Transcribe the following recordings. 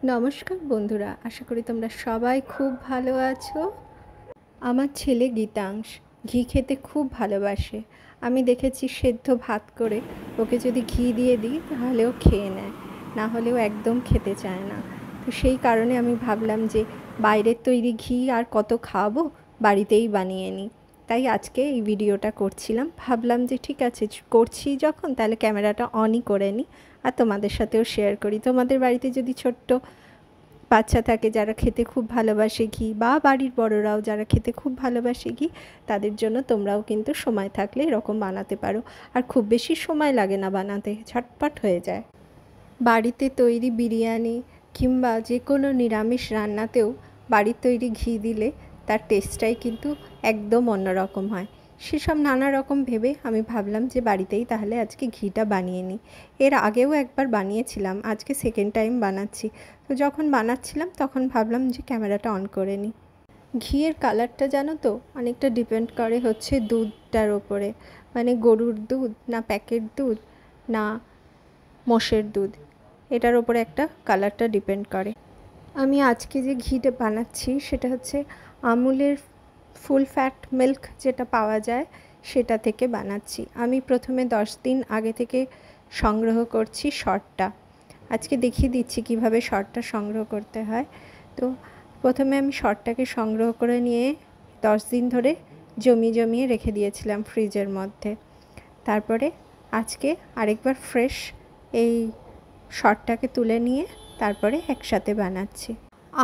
নমস্কার বন্ধুরা, আশা করি তোমরা সবাই খুব ভালো আছো। আমার ছেলে গীতাংশ ঘি খেতে খুব ভালোবাসে। আমি দেখেছি সেদ্ধ ভাত করে ওকে যদি ঘি দিয়ে দিই তাহলে ও খেয়ে নেয়, না হলেও একদম খেতে চায় না। তো সেই কারণে আমি ভাবলাম যে বাইরের তৈরি ঘি আর কত খাওয়াবো, বাড়িতেই বানিয়ে নিই। তাই আজকে এই ভিডিওটা করছিলাম। ভাবলাম যে ঠিক আছে, করছি যখন তাহলে ক্যামেরাটা অনই করে নিই আর তোমাদের সাথেও শেয়ার করি। তোমাদের বাড়িতে যদি ছোট্ট বাচ্চা থাকে যারা খেতে খুব ভালোবাসে ঘি, বা বাড়ির বড়রাও যারা খেতে খুব ভালোবাসে ঘি, তাদের জন্য তোমরাও কিন্তু সময় থাকলে এরকম বানাতে পারো। আর খুব বেশি সময় লাগে না বানাতে, ঝটপট হয়ে যায়। বাড়িতে তৈরি বিরিয়ানি কিংবা যে কোনো নিরামিষ রান্নাতেও বাড়ির তৈরি ঘি দিলে তার টেস্টটাই কিন্তু একদম অন্যরকম হয়। সেসব নানা রকম ভেবে আমি ভাবলাম যে বাড়িতেই তাহলে আজকে ঘিটা বানিয়ে নিই। এর আগেও একবার বানিয়েছিলাম, আজকে সেকেন্ড টাইম বানাচ্ছি। তো যখন বানাচ্ছিলাম তখন ভাবলাম যে ক্যামেরাটা অন করে নিই। ঘিয়ের কালারটা জানো তো অনেকটা ডিপেন্ড করে হচ্ছে দুধটার ওপরে, মানে গরুর দুধ না প্যাকেট দুধ না মোষের দুধ, এটার ওপরে একটা কালারটা ডিপেন্ড করে। আমি আজকে যে ঘিটা বানাচ্ছি সেটা হচ্ছে আমুলের ফুল ফ্যাট মিল্ক যেটা পাওয়া যায় সেটা থেকে বানাচ্ছি। আমি প্রথমে 10 দিন আগে থেকে সংগ্রহ করছি সরটা। আজকে দেখিয়ে দিচ্ছি কিভাবে সরটা সংগ্রহ করতে হয়। তো প্রথমে আমি সরটাকে সংগ্রহ করে নিয়ে 10 দিন ধরে জমিয়ে রেখে দিয়েছিলাম ফ্রিজের মধ্যে। তারপরে আজকে আরেকবার ফ্রেশ এই সরটাকে তুলে নিয়ে তারপরে একসাথে বানাচ্ছি।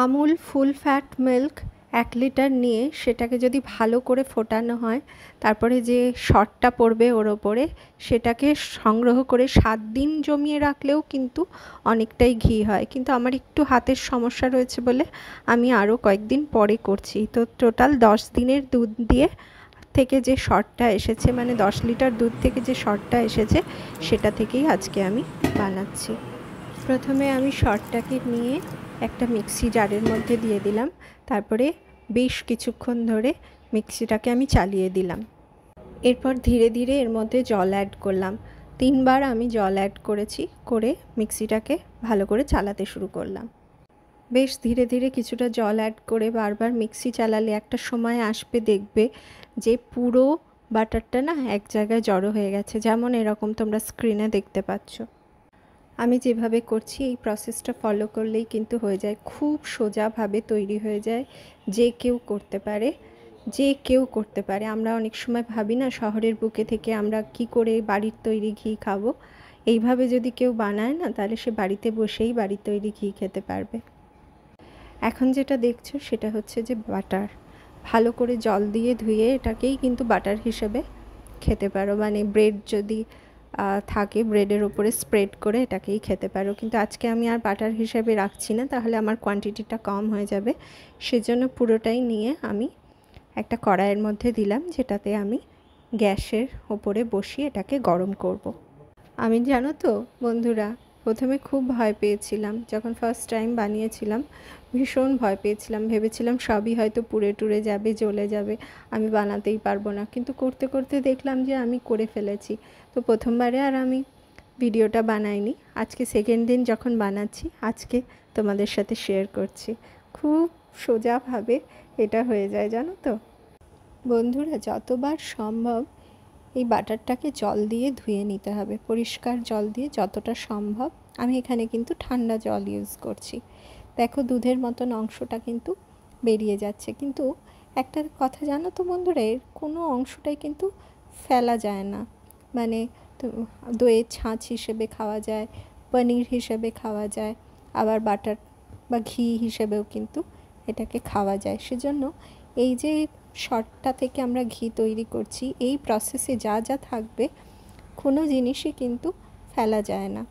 Amul full fat milk 1 litre নিয়ে সেটাকে যদি ভালো করে ফোটানো হয়, তারপরে যে সরটা পড়বে ওর ওপরে, সেটাকে সংগ্রহ করে 7 দিন জমিয়ে রাখলেও কিন্তু অনেকটাই ঘি হয়। কিন্তু আমার একটু হাতের সমস্যা রয়েছে বলে আমি আরও কয়েকদিন পরে করছি। তো টোটাল 10 দিনের দুধ দিয়ে থেকে যে সরটা এসেছে, মানে 10 লিটার দুধ থেকে যে সরটা এসেছে সেটা থেকেই আজকে আমি বানাচ্ছি। প্রথমে আমি সরটাকে নিয়ে একটা মিক্সি জারের মধ্যে দিয়ে দিলাম। তারপরে বেশ কিছুক্ষণ ধরে মিক্সিটাকে আমি চালিয়ে দিলাম। এরপর ধীরে ধীরে এর মধ্যে জল অ্যাড করলাম। 3 বার আমি জল অ্যাড করেছি, করে মিক্সিটাকে ভালো করে চালাতে শুরু করলাম। বেশ ধীরে ধীরে কিছুটা জল অ্যাড করে বারবার মিক্সি চালালে একটা সময় আসবে, দেখবে যে পুরো বাটারটা না এক জায়গায় জড়ো হয়ে গেছে, যেমন এরকম তোমরা স্ক্রিনে দেখতে পাচ্ছ। আমি যেভাবে করছি এই প্রসেসটা ফলো করলেই কিন্তু হয়ে যায়, খুব সোজাভাবে তৈরি হয়ে যায়। যে কেউ করতে পারে, যে কেউ করতে পারে। আমরা অনেক সময় ভাবি না শহরের বুকে থেকে আমরা কি করে বাড়ির তৈরি ঘি খাবো। এইভাবে যদি কেউ বানায় না, তাহলে সে বাড়িতে বসেই বাড়ির তৈরি ঘি খেতে পারবে। এখন যেটা দেখছো সেটা হচ্ছে যে বাটার। ভালো করে জল দিয়ে ধুয়ে এটাকেই কিন্তু বাটার হিসেবে খেতে পারো, মানে ব্রেড যদি থাকে ব্রেডের ওপরে স্প্রেড করে এটাকেই খেতে পারো। কিন্তু আজকে আমি আর বাটার হিসেবে রাখছি না, তাহলে আমার কোয়ান্টিটিটা কম হয়ে যাবে। সেজন্য পুরোটাই নিয়ে আমি একটা কড়াইয়ের মধ্যে দিলাম, যেটাতে আমি গ্যাসের ওপরে বসিয়ে এটাকে গরম করব। আমি জানো তো বন্ধুরা, প্রথমে খুব ভয় পেয়েছিলাম যখন ফার্স্ট টাইম বানিয়েছিলাম। ভীষণ ভয় পেয়েছিলাম, ভেবেছিলাম সবই হয়তো পুড়ে টুড়ে যাবে, জ্বলে যাবে, আমি বানাতেই পারবো না। কিন্তু করতে করতে দেখলাম যে আমি করে ফেলেছি। তো প্রথমবারে আর আমি ভিডিওটা বানাইনি, আজকে সেকেন্ড দিন যখন বানাচ্ছি আজকে তোমাদের সাথে শেয়ার করছি। খুব সোজাভাবে এটা হয়ে যায় জানো তো বন্ধুরা। যতবার সম্ভব এই বাটারটাকে জল দিয়ে ধুয়ে নিতে হবে, পরিষ্কার জল দিয়ে যতটা সম্ভব। আমি এখানে কিন্তু ঠান্ডা জল ইউজ করছি। দেখো দুধের মতন অংশটা কিন্তু বেরিয়ে যাচ্ছে। কিন্তু একটা কথা জানো তো বন্ধুরা, এর কোনো অংশটাই কিন্তু ফেলা যায় না। মানে দইয়ের ছাঁচ হিসেবে খাওয়া যায়, পনির হিসেবে খাওয়া যায়, আবার বাটার বা ঘি হিসেবেও কিন্তু এটাকে খাওয়া যায়। সেজন্য এই যে সরটা থেকে আমরা ঘি তৈরি করছি, এই প্রসেসে যা যা থাকবে কোনো জিনিসই কিন্তু ফেলা যায় না।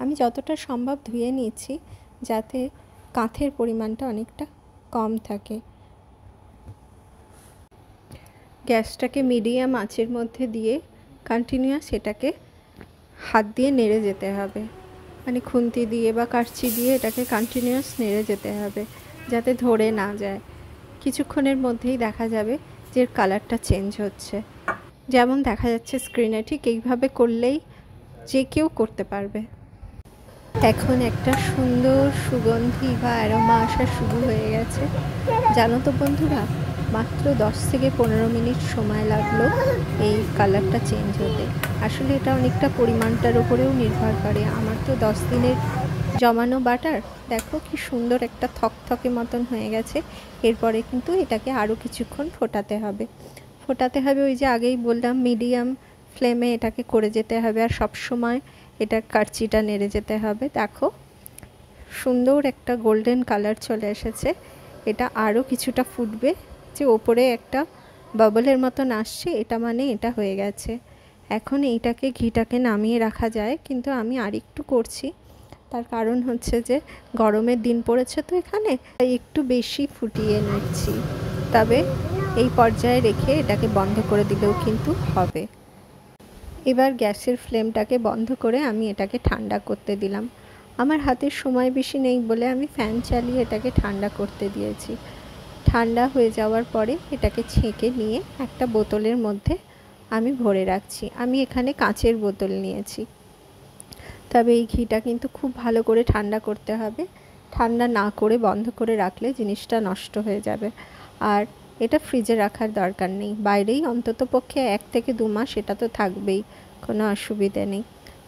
আমি যতটা সম্ভব ধুয়ে নিয়েছি যাতে কাঁচের পরিমাণটা অনেকটা কম থাকে। গ্যাসটাকে মিডিয়াম আঁচের মধ্যে দিয়ে কন্টিনিউয়াস এটাকে হাত দিয়ে নেড়ে যেতে হবে, মানে খুন্তি দিয়ে বা কাঁচি দিয়ে এটাকে কন্টিনিউয়াস নেড়ে যেতে হবে যাতে ধরে না যায়। কিছুক্ষণের মধ্যেই দেখা যাবে যে কালারটা চেঞ্জ হচ্ছে, যেমন দেখা যাচ্ছে স্ক্রিনে। ঠিক এইভাবে করলেই যে কেউ করতে পারবে। এখন একটা সুন্দর সুগন্ধি বা অ্যারোমা আসা শুরু হয়ে গেছে। জানো তো বন্ধুরা, মাত্র 10 থেকে 15 মিনিট সময় লাগলো এই কালারটা চেঞ্জ হতে। আসলে এটা অনেকটা পরিমাণটার উপরেও নির্ভর করে। আমার তো 10 দিনের জমানো বাটার, দেখো কি সুন্দর একটা থকথকে মতন হয়ে গেছে। এরপরে কিন্তু এটাকে আরও কিছুক্ষণ ফোটাতে হবে। ওই যে আগেই বললাম, মিডিয়াম ফ্লেমে এটাকে করে যেতে হবে, আর সব সময় এটা কারচিটা নেড়ে যেতে হবে। দেখো সুন্দর একটা গোল্ডেন কালার চলে এসেছে। এটা আরও কিছুটা ফুটবে, যে ওপরে একটা বাবলের মতন আসছে, এটা মানে এটা হয়ে গেছে। এখন এইটাকে ঘিটাকে নামিয়ে রাখা যায়, কিন্তু আমি আরেকটু করছি। তার কারণ হচ্ছে যে গরমের দিন পড়েছে তো এখানে, তাই একটু বেশি ফুটিয়ে নিচ্ছি। তবে এই পর্যায়ে রেখে এটাকে বন্ধ করে দিলেও কিন্তু হবে। এবার গ্যাসের ফ্লেমটাকে বন্ধ করে আমি এটাকে ঠান্ডা করতে দিলাম। আমার হাতের সময় বেশি নেই বলে আমি ফ্যান চালিয়ে এটাকে ঠান্ডা করতে দিয়েছি। ঠান্ডা হয়ে যাওয়ার পরে এটাকে ছেঁকে নিয়ে একটা বোতলের মধ্যে আমি ভরে রাখছি। আমি এখানে কাঁচের বোতল নিয়েছি। তবে এই ঘিটা কিন্তু খুব ভালো করে ঠান্ডা করতে হবে। ঠান্ডা না করে বন্ধ করে রাখলে জিনিসটা নষ্ট হয়ে যাবে। আর এটা ফ্রিজে রাখার দরকার নেই, বাইরেই অন্ততপক্ষে 1 থেকে 2 মাস এটা তো থাকবেই, কোনো অসুবিধে নেই।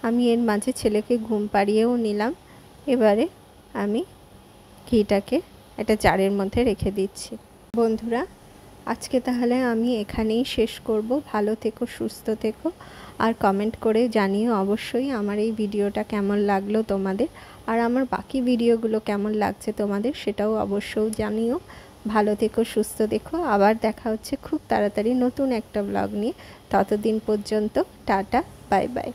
আমি এর মাঝে ছেলেকে ঘুম পাড়িয়েও নিলাম। এবারে আমি ঘিটাকে একটা জারের মধ্যে রেখে দিচ্ছি। বন্ধুরা, আজকে তাহলে আমি এখানেই শেষ করব। ভালো থেকো, সুস্থ থেকো, আর কমেন্ট করে জানিও অবশ্যই আমার এই ভিডিওটা কেমন লাগলো তোমাদের, আর আমার বাকি ভিডিওগুলো কেমন লাগছে তোমাদের সেটাও অবশ্যই জানিও। ভালো থেকো, সুস্থ থেকো, আবার দেখা হচ্ছে খুব তাড়াতাড়ি নতুন একটা ব্লগ নিয়ে। ততদিন পর্যন্ত টাটা, বাই বাই।